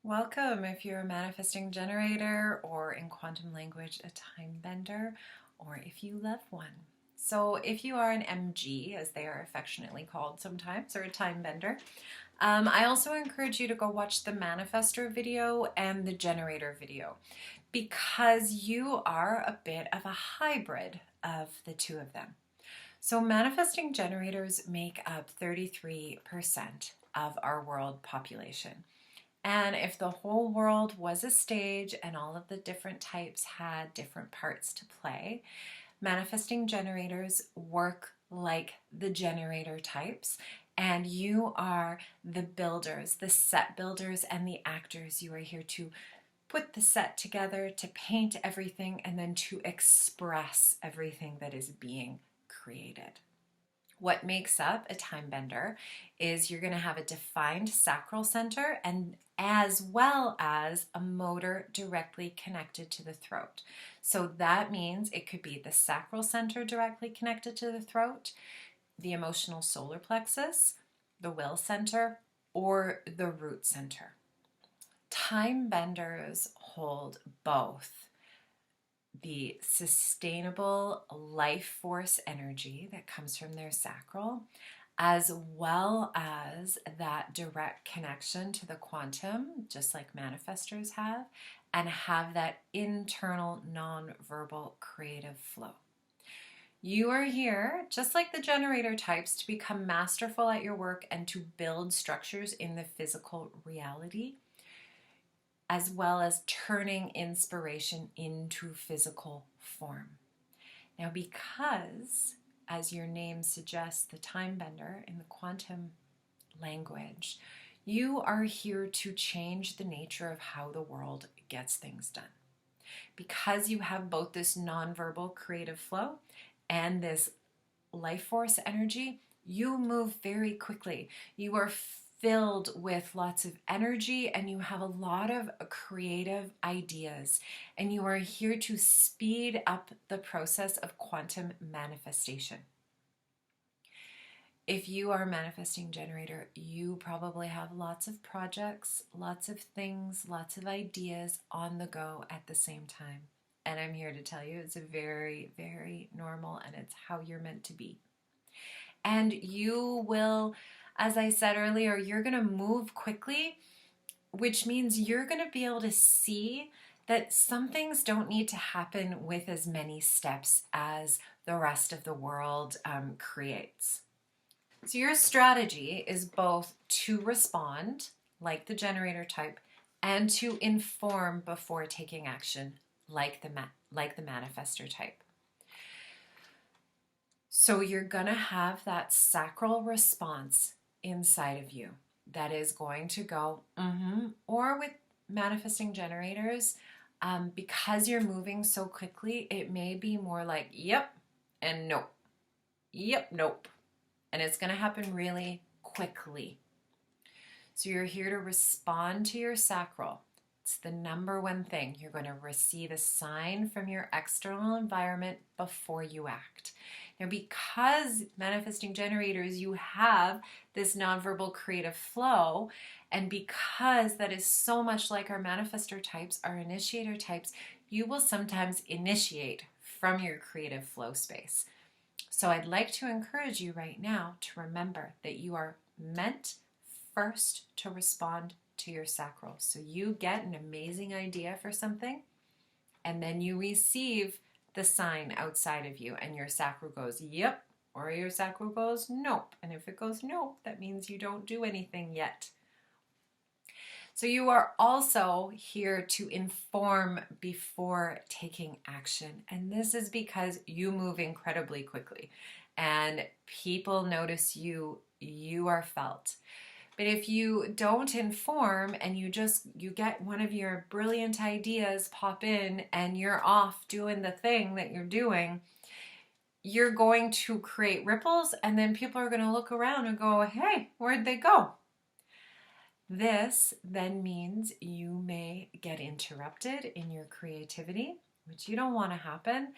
Welcome if you're a manifesting generator or in quantum language, a time bender, or if you love one. So if you are an MG, as they are affectionately called sometimes, or a time bender, I also encourage you to go watch the manifestor video and the generator video because you are a bit of a hybrid of the two of them. So manifesting generators make up 33% of our world population. And if the whole world was a stage and all of the different types had different parts to play, manifesting generators work like the generator types, and you are the builders, the set builders, and the actors. You are here to put the set together, to paint everything, and then to express everything that is being created. What makes up a time bender is you're going to have a defined sacral center and as well as a motor directly connected to the throat. So that means it could be the sacral center directly connected to the throat, the emotional solar plexus, the will center, or the root center. Time benders hold both the sustainable life force energy that comes from their sacral, as well as that direct connection to the quantum, just like manifestors have, and have that internal non-verbal creative flow. You are here, just like the generator types, to become masterful at your work and to build structures in the physical reality, as well as turning inspiration into physical form. Now, because, as your name suggests, the time bender in the quantum language, you are here to change the nature of how the world gets things done. Because you have both this nonverbal creative flow and this life force energy, you move very quickly. You are filled with lots of energy and you have a lot of creative ideas, and you are here to speed up the process of quantum manifestation. If you are a manifesting generator, you probably have lots of projects, lots of things, lots of ideas on the go at the same time. And I'm here to tell you it's very, very normal, and it's how you're meant to be. And you will, as I said earlier, you're going to move quickly, which means you're going to be able to see that some things don't need to happen with as many steps as the rest of the world creates. So your strategy is both to respond, like the generator type, and to inform before taking action, like the manifestor type. So you're going to have that sacral response inside of you that is going to go, or with manifesting generators, because you're moving so quickly, it may be more like, yep, and nope, yep, nope. And it's going to happen really quickly. So you're here to respond to your sacral. It's the number one thing. You're going to receive a sign from your external environment before you act. Now, because manifesting generators, you have this nonverbal creative flow, and because that is so much like our manifestor types, our initiator types, you will sometimes initiate from your creative flow space. So I'd like to encourage you right now to remember that you are meant first to respond to your sacral. So you get an amazing idea for something, and then you receive the sign outside of you, and your sacral goes, yep, or your sacral goes, nope. And if it goes nope, that means you don't do anything yet. So you are also here to inform before taking action. And this is because you move incredibly quickly and people notice you, you are felt. But if you don't inform and you get one of your brilliant ideas pop in and you're off doing the thing that you're doing, you're going to create ripples, and then people are going to look around and go, hey, where'd they go? This then means you may get interrupted in your creativity, which you don't want to happen,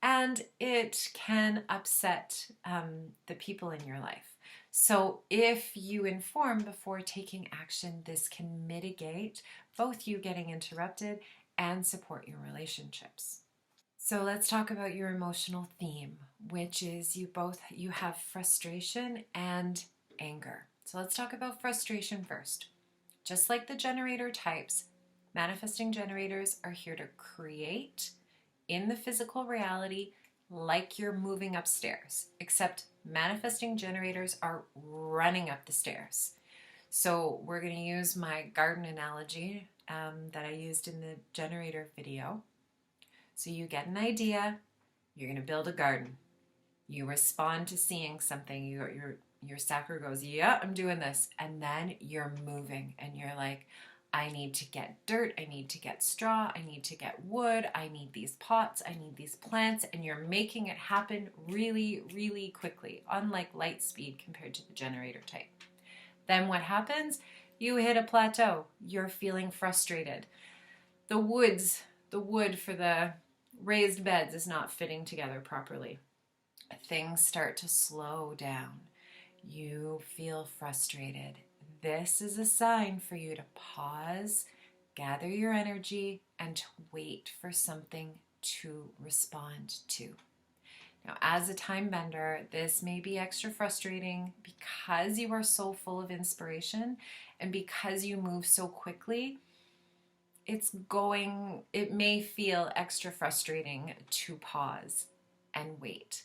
and it can upset the people in your life. So if you inform before taking action, this can mitigate both you getting interrupted and support your relationships. So let's talk about your emotional theme, which is you have frustration and anger. So let's talk about frustration first. Just like the generator types, manifesting generators are here to create in the physical reality like you're moving upstairs, except manifesting generators are running up the stairs. So we're going to use my garden analogy that I used in the generator video. So you get an idea, you're going to build a garden. You respond to seeing something, your sacral goes, yeah, I'm doing this. And then you're moving and you're like, I need to get dirt, I need to get straw, I need to get wood, I need these pots, I need these plants, and you're making it happen really, really quickly, unlike light speed compared to the generator type. Then what happens? You hit a plateau. You're feeling frustrated. The wood for the raised beds is not fitting together properly. Things start to slow down. You feel frustrated. This is a sign for you to pause, gather your energy, and to wait for something to respond to. Now, as a time bender, this may be extra frustrating because you are so full of inspiration and because you move so quickly. It may feel extra frustrating to pause and wait.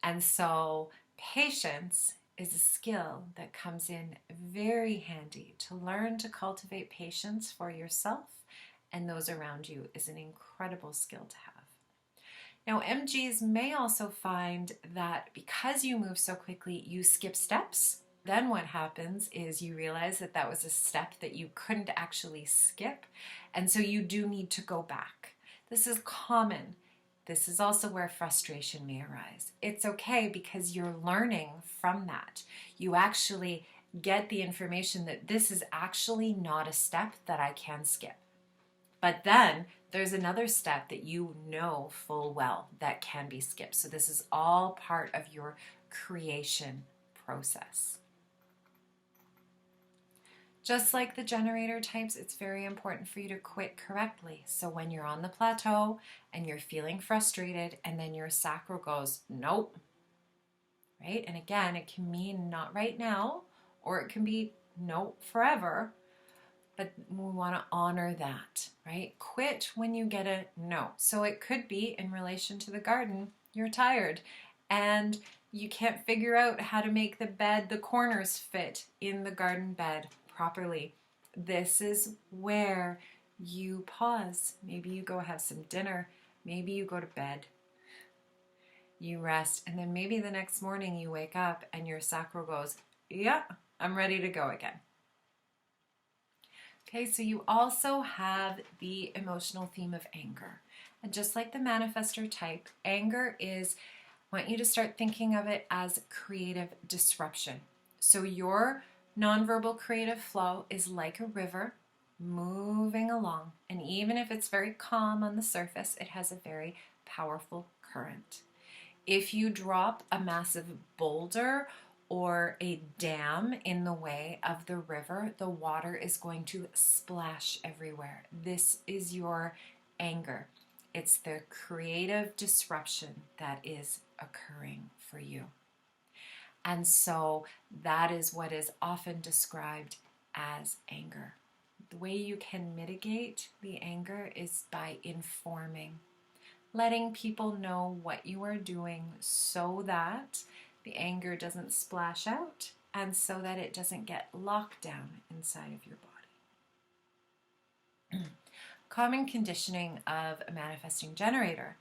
And so patience is a skill that comes in very handy. To learn to cultivate patience for yourself and those around you is an incredible skill to have. Now, MGs may also find that because you move so quickly, you skip steps. Then what happens is you realize that that was a step that you couldn't actually skip, and so you do need to go back. This is common. This is also where frustration may arise. It's okay because you're learning from that. You actually get the information that this is actually not a step that I can skip. But then there's another step that you know full well that can be skipped. So this is all part of your creation process. Just like the generator types, it's very important for you to quit correctly. So when you're on the plateau and you're feeling frustrated and then your sacral goes, nope, right? And again, it can mean not right now, or it can be nope forever, but we want to honor that, right? Quit when you get a no. So it could be in relation to the garden, you're tired and you can't figure out how to make the corners fit in the garden bed properly. This is where you pause. Maybe you go have some dinner. Maybe you go to bed. You rest, and then maybe the next morning you wake up and your sacral goes, yeah, I'm ready to go again. Okay, so you also have the emotional theme of anger. And just like the manifestor type, anger is, I want you to start thinking of it as creative disruption. So your nonverbal creative flow is like a river moving along. And even if it's very calm on the surface, it has a very powerful current. If you drop a massive boulder or a dam in the way of the river, the water is going to splash everywhere. This is your anger. It's the creative disruption that is occurring for you. And so that is what is often described as anger. The way you can mitigate the anger is by informing, letting people know what you are doing so that the anger doesn't splash out and so that it doesn't get locked down inside of your body. Common conditioning of a manifesting generator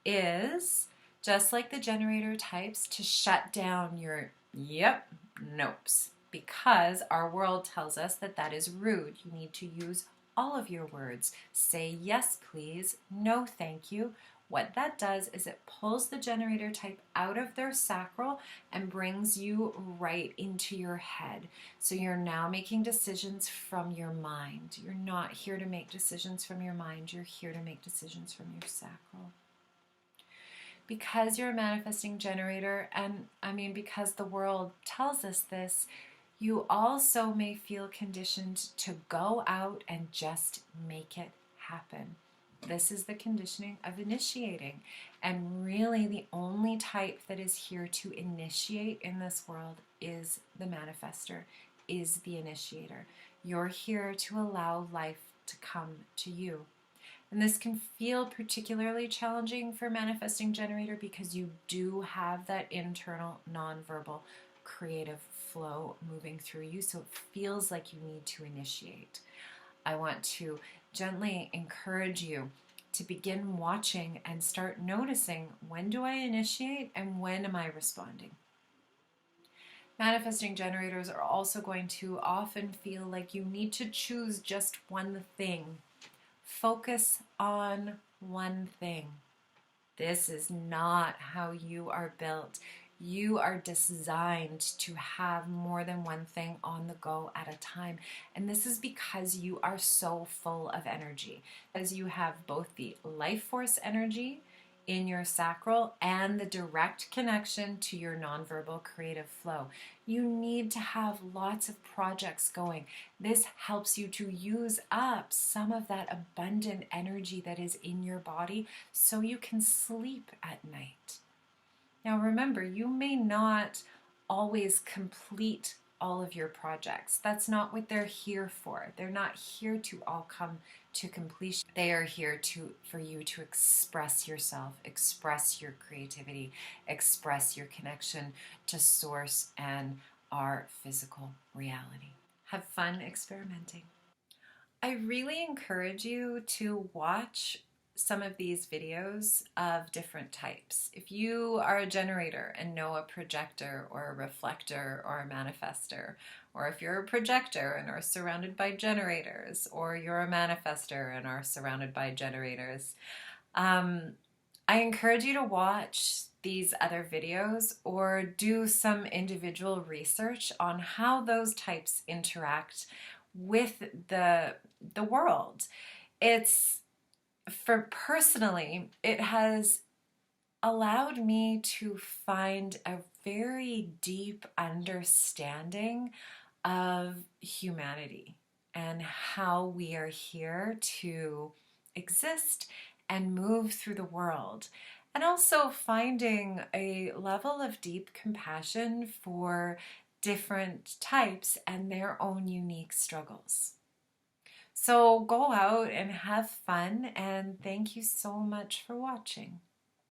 is, just like the generator types, to shut down your nopes, because our world tells us that that is rude. You need to use all of your words. Say yes, please, no, thank you. What that does is it pulls the generator type out of their sacral and brings you right into your head. So you're now making decisions from your mind. You're not here to make decisions from your mind. You're here to make decisions from your sacral. because you're a manifesting generator, and I mean, because the world tells us this, you also may feel conditioned to go out and just make it happen. This is the conditioning of initiating. And really, the only type that is here to initiate in this world is the manifester, is the initiator. You're here to allow life to come to you. And this can feel particularly challenging for manifesting generator because you do have that internal nonverbal creative flow moving through you. So it feels like you need to initiate. I want to gently encourage you to begin watching and start noticing, when do I initiate and when am I responding? Manifesting generators are also going to often feel like you need to choose just one thing. Focus on one thing. This is not how you are built. You are designed to have more than one thing on the go at a time. And this is because you are so full of energy. As you have both the life force energy in your sacral and the direct connection to your nonverbal creative flow. You need to have lots of projects going. This helps you to use up some of that abundant energy that is in your body so you can sleep at night. Now remember, you may not always complete all of your projects. That's not what they're here for. They're not here to all come to completion. They are here for you to express yourself, express your creativity, express your connection to source and our physical reality. Have fun experimenting. I really encourage you to watch some of these videos of different types. If you are a generator and know a projector or a reflector or a manifester, or if you're a projector and are surrounded by generators, or you're a manifester and are surrounded by generators, I encourage you to watch these other videos or do some individual research on how those types interact with the world. Personally, it has allowed me to find a very deep understanding of humanity and how we are here to exist and move through the world. And also finding a level of deep compassion for different types and their own unique struggles. So go out and have fun, and thank you so much for watching.